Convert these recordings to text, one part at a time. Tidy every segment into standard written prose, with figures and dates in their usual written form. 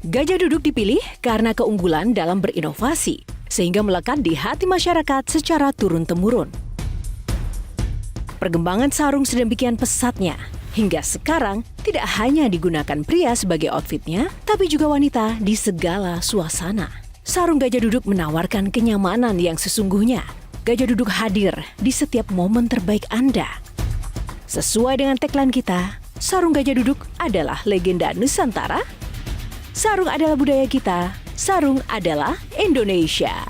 Gajah Duduk dipilih karena keunggulan dalam berinovasi, sehingga melekat di hati masyarakat secara turun-temurun. Perkembangan sarung sedemikian pesatnya, hingga sekarang tidak hanya digunakan pria sebagai outfitnya, tapi juga wanita di segala suasana. Sarung Gajah Duduk menawarkan kenyamanan yang sesungguhnya. Gajah Duduk hadir di setiap momen terbaik Anda. Sesuai dengan tagline kita, sarung Gajah Duduk adalah legenda Nusantara. Sarung adalah budaya kita, sarung adalah Indonesia.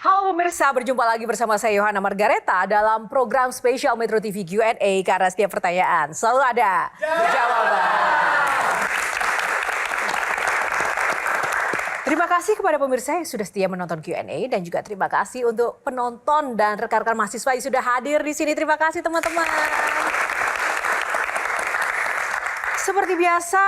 Halo pemirsa, berjumpa lagi bersama saya Yohana Margareta dalam program spesial Metro TV Q&A, karena setiap pertanyaan selalu ada jawaban. Terima kasih kepada pemirsa yang sudah setia menonton Q&A, dan juga terima kasih untuk penonton dan rekan-rekan mahasiswa yang sudah hadir di sini. Terima kasih teman-teman. Seperti biasa,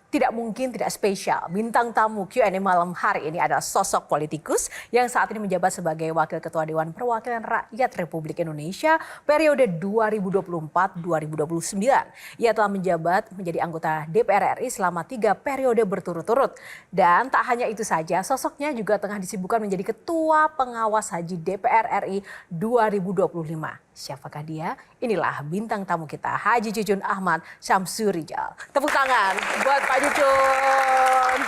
tidak mungkin tidak spesial. Bintang tamu Q&A malam hari ini adalah sosok politikus yang saat ini menjabat sebagai Wakil Ketua Dewan Perwakilan Rakyat Republik Indonesia periode 2024-2029. Ia telah menjabat menjadi anggota DPR RI selama 3 periode berturut-turut. Dan tak hanya itu saja, sosoknya juga tengah disibukkan menjadi Ketua Pengawas Haji DPR RI 2025. Siapakah dia? Inilah bintang tamu kita, Haji Jujun Ahmad Syamsurijal. Tepuk tangan buat Pak Jujun.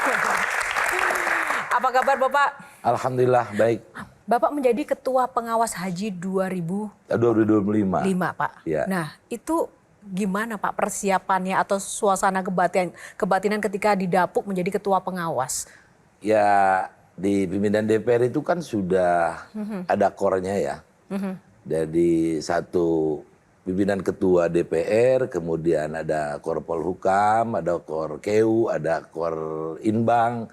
Apa kabar Bapak? Alhamdulillah baik. Bapak menjadi Ketua Pengawas Haji 2025, 2025. Pak. Ya. Nah, itu gimana Pak persiapannya atau suasana kebatinan ketika didapuk menjadi Ketua Pengawas? Ya, di pimpinan DPR itu kan sudah ada kornya ya. Jadi satu pimpinan ketua DPR, kemudian ada kor Polhukam, ada kor KEU, ada kor Inbang.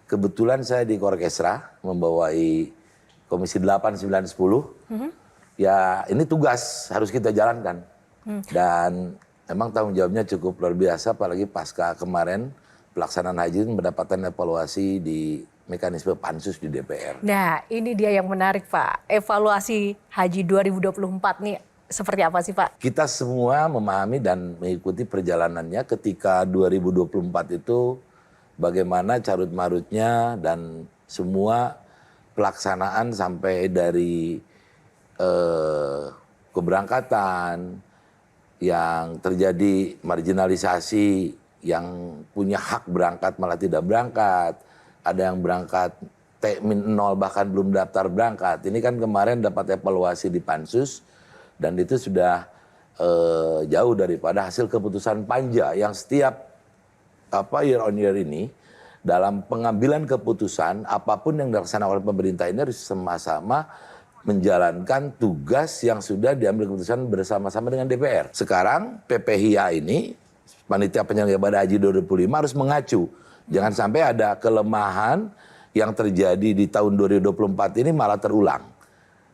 Kebetulan saya di kor Kesra membawai komisi 8, 9, 10. Ya ini tugas harus kita jalankan. Dan memang tanggung jawabnya cukup luar biasa, apalagi pasca kemarin pelaksanaan haji mendapatkan evaluasi di mekanisme pansus di DPR. Nah, ini dia yang menarik Pak. Evaluasi Haji 2024 nih seperti apa sih Pak? Kita semua memahami dan mengikuti perjalanannya ketika 2024 itu bagaimana carut-marutnya dan semua pelaksanaan sampai dari keberangkatan yang terjadi marginalisasi, yang punya hak berangkat malah tidak berangkat, ada yang berangkat T-0 bahkan belum daftar berangkat. Ini kan kemarin dapat evaluasi di Pansus dan itu sudah jauh daripada hasil keputusan Panja yang setiap year on year ini dalam pengambilan keputusan apapun yang dilaksanakan oleh pemerintah ini harus sama-sama menjalankan tugas yang sudah diambil keputusan bersama-sama dengan DPR. Sekarang PPHIA ini, Panitia Penyelenggara Ibadah Haji 2025 harus mengacu. Jangan sampai ada kelemahan yang terjadi di tahun 2024 ini malah terulang.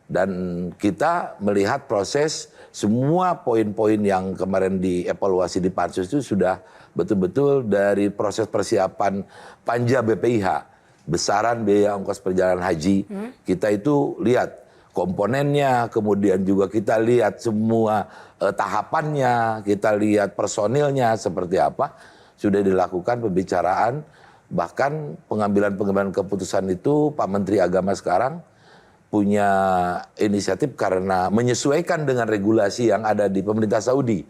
Dan kita melihat proses semua poin-poin yang kemarin dievaluasi di Pansus itu sudah betul-betul dari proses persiapan Panja BPIH. Besaran biaya ongkos perjalanan haji. Kita itu lihat komponennya, kemudian juga kita lihat semua tahapannya, kita lihat personilnya seperti apa. Sudah dilakukan pembicaraan, bahkan pengambilan keputusan itu Pak Menteri Agama sekarang punya inisiatif karena menyesuaikan dengan regulasi yang ada di pemerintah Saudi.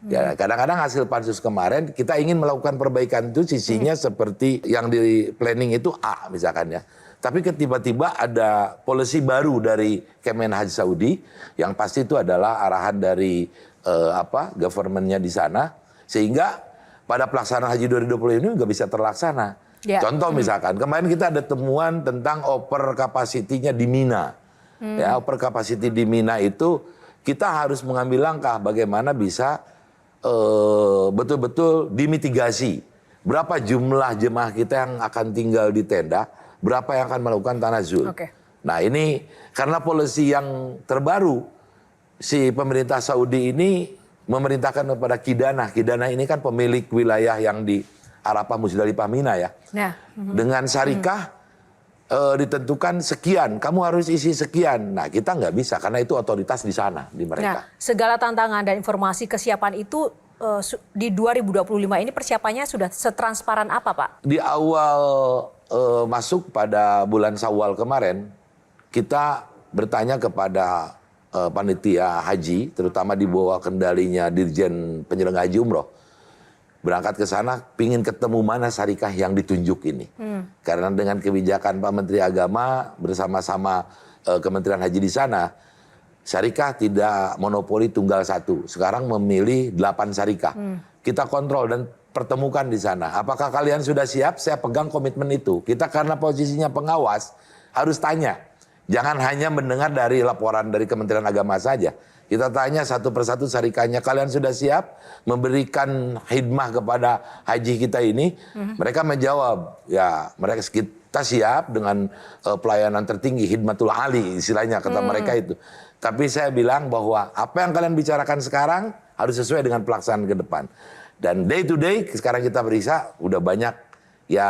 Ya, kadang-kadang hasil pansus kemarin kita ingin melakukan perbaikan itu sisinya seperti yang di planning itu A misalkan ya. Tapi tiba-tiba ada policy baru dari Kemen Haji Saudi yang pasti itu adalah arahan dari government-nya di sana, sehingga pada pelaksanaan Haji 2020 ini nggak bisa terlaksana. Ya. Contoh misalkan, kemarin kita ada temuan tentang over capacity-nya di Mina. Ya, over capacity di Mina itu kita harus mengambil langkah bagaimana bisa betul-betul dimitigasi. berapa jumlah jemaah kita yang akan tinggal di tenda, berapa yang akan melakukan tanazul. Oke. Nah ini karena polisi yang terbaru, si pemerintah Saudi ini memerintahkan kepada Kidanah. Kidanah ini kan pemilik wilayah yang di Arafah, Musdalifah, Mina ya. Nah, Dengan syarikah ditentukan sekian, kamu harus isi sekian. Nah kita nggak bisa karena itu otoritas di sana, di nah, mereka. segala tantangan dan informasi kesiapan itu di 2025 ini persiapannya sudah setransparan apa, Pak? Di awal masuk pada bulan Syawal kemarin, kita bertanya kepada panitia haji, terutama di bawah kendalinya Dirjen Penyelenggara Haji Umroh. Berangkat ke sana, pingin ketemu mana syarikah yang ditunjuk ini. Karena dengan kebijakan Pak Menteri Agama bersama-sama Kementerian Haji di sana, syarikah tidak monopoli tunggal satu. Sekarang memilih 8 syarikah. Kita kontrol dan pertemukan di sana. Apakah kalian sudah siap? Saya pegang komitmen itu. Kita karena posisinya pengawas, harus tanya. Jangan hanya mendengar dari laporan dari Kementerian Agama saja. Kita tanya satu persatu syarikahnya, kalian sudah siap memberikan khidmah kepada haji kita ini? Mereka menjawab, ya mereka kita siap dengan pelayanan tertinggi, khidmatul ali istilahnya kata mereka itu. Tapi saya bilang bahwa apa yang kalian bicarakan sekarang harus sesuai dengan pelaksanaan ke depan. Dan day to day sekarang kita periksa udah banyak ya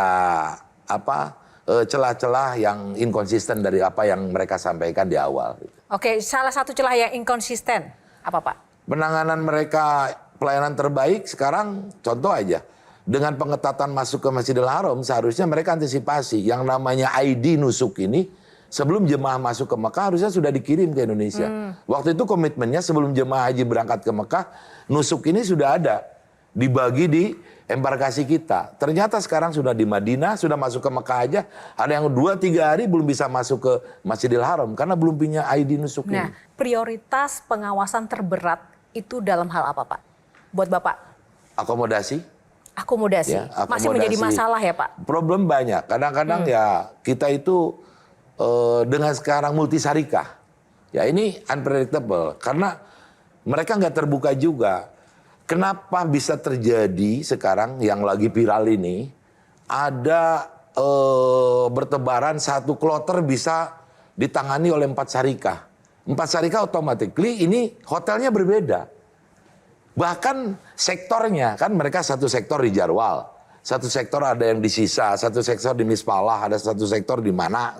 celah-celah yang inkonsisten dari apa yang mereka sampaikan di awal. Oke, salah satu celah yang inkonsisten apa, Pak? Penanganan mereka pelayanan terbaik sekarang contoh aja. Dengan pengetatan masuk ke Masjidil Haram seharusnya mereka antisipasi yang namanya ID nusuk ini sebelum jemaah masuk ke Mekah harusnya sudah dikirim ke Indonesia. Waktu itu komitmennya sebelum jemaah haji berangkat ke Mekah, nusuk ini sudah ada dibagi di embarkasi kita. Ternyata sekarang sudah di Madinah, sudah masuk ke Mekah aja. Ada yang 2-3 hari belum bisa masuk ke Masjidil Haram karena belum punya ID nusuk Nah, ini. prioritas pengawasan terberat itu dalam hal apa, Pak? Buat Bapak? Akomodasi. Akomodasi. Ya, Masih menjadi akomodasi. masalah ya, Pak? Problem banyak. Kadang-kadang ya kita itu dengan sekarang multi syarikah. Ya ini unpredictable karena mereka nggak terbuka juga. Kenapa bisa terjadi sekarang yang lagi viral ini ada bertebaran satu kloter bisa ditangani oleh 4 syarikah. 4 syarikah automatically ini hotelnya berbeda. Bahkan sektornya kan mereka satu sektor di Jarwal, satu sektor ada yang di Sisa, satu sektor di Mispalah, ada satu sektor di mana.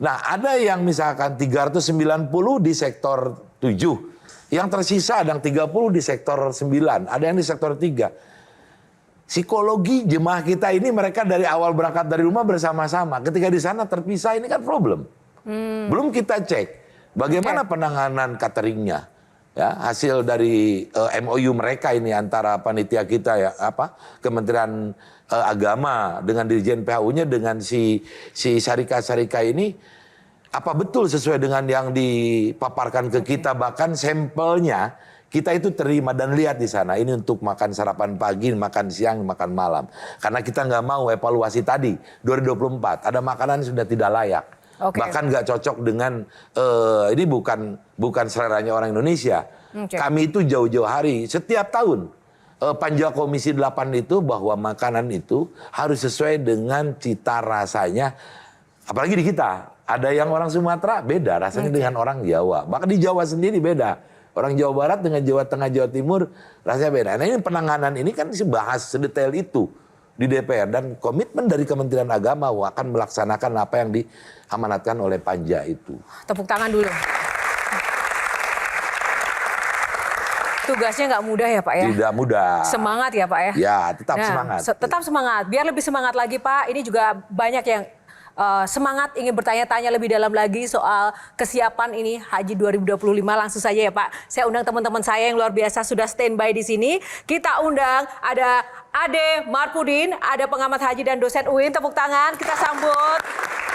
Nah ada yang misalkan 390 di sektor 7. Yang tersisa ada yang 30 di sektor 9, ada yang di sektor 3. Psikologi jemaah kita ini mereka dari awal berangkat dari rumah bersama-sama. Ketika di sana terpisah ini kan problem. Belum kita cek bagaimana penanganan cateringnya. Ya, hasil dari MOU mereka ini antara panitia kita ya Kementerian Agama dengan Dirjen PHU-nya dengan si syarikah-syarikah ini. Apa betul sesuai dengan yang dipaparkan ke kita, bahkan sampelnya kita itu terima dan lihat di sana. Ini untuk makan sarapan pagi, makan siang, makan malam. Karena kita nggak mau evaluasi tadi 2024 ada makanan sudah tidak layak. Bahkan nggak cocok dengan ini bukan seleranya orang Indonesia. Kami itu jauh-jauh hari setiap tahun Panja Komisi 8 itu bahwa makanan itu harus sesuai dengan cita rasanya. Apalagi di kita. Ada yang orang Sumatera beda rasanya dengan orang Jawa. Bahkan di Jawa sendiri beda. Orang Jawa Barat dengan Jawa Tengah, Jawa Timur rasanya beda. Nah ini penanganan ini kan dibahas sedetail itu di DPR. Dan komitmen dari Kementerian Agama akan melaksanakan apa yang diamanatkan oleh Panja itu. Tepuk tangan dulu. Tugasnya nggak mudah ya Pak ya? Tidak mudah. Semangat ya Pak ya? Ya tetap semangat. Tetap semangat. Biar lebih semangat lagi Pak. Ini juga banyak yang semangat ingin bertanya-tanya lebih dalam lagi soal kesiapan ini Haji 2025. Langsung saja ya Pak. Saya undang teman-teman saya yang luar biasa sudah standby di sini. Kita undang ada Ade Marpudin, ada pengamat haji dan dosen UIN. Tepuk tangan kita sambut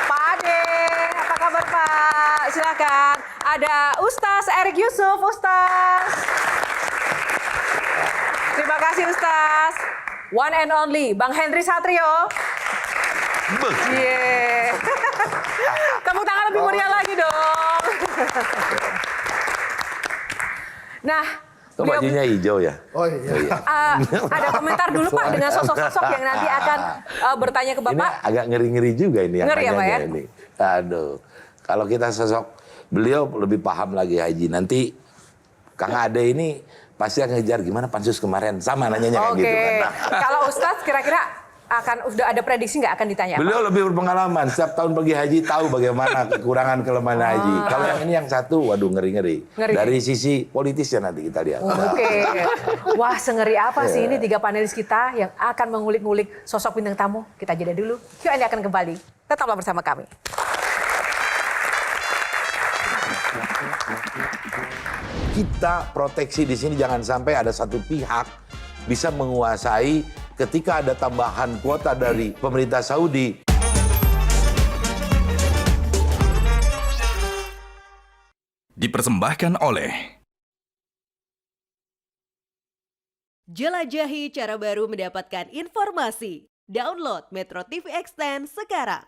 Pak Ade. Apa kabar Pak? Silakan. Ada Ustaz Erik Yusuf, Ustaz. Terima kasih Ustaz. One and only Bang Henry Satrio. Yeah. Tepuk tangan lebih meriah lagi dong. Nah, Oh, bajunya hijau ya? Oh iya. Ada komentar dulu Pak dengan sosok-sosok yang nanti akan bertanya ke Ini Bapak. agak ngeri-ngeri juga ini yang Ngeri ya, Pak, nanyanya ya? ini. Aduh, kalau kita sosok beliau lebih paham lagi Haji. Nanti Kang Ade ini pasti akan ngejar gimana pansus kemarin. Sama nanyanya kayak Oke, gitu kan. Nah, kalau Ustadz kira-kira udah ada prediksi nggak akan ditanya? beliau lebih berpengalaman. Setiap tahun pergi haji tahu bagaimana kekurangan kelemahan haji. Kalau yang ini yang satu, waduh ngeri-ngeri. Ngeri. Dari sisi politisnya nanti kita lihat. Oke, wah sengeri apa sih ini 3 panelis kita yang akan mengulik-ngulik sosok bintang tamu. Kita jeda dulu, Q&A akan kembali. Tetaplah bersama kami. Kita proteksi di sini jangan sampai ada satu pihak bisa menguasai ketika ada tambahan kuota dari pemerintah Saudi. Dipersembahkan oleh Jelajahi cara baru mendapatkan informasi. Download Metro TV Extend sekarang.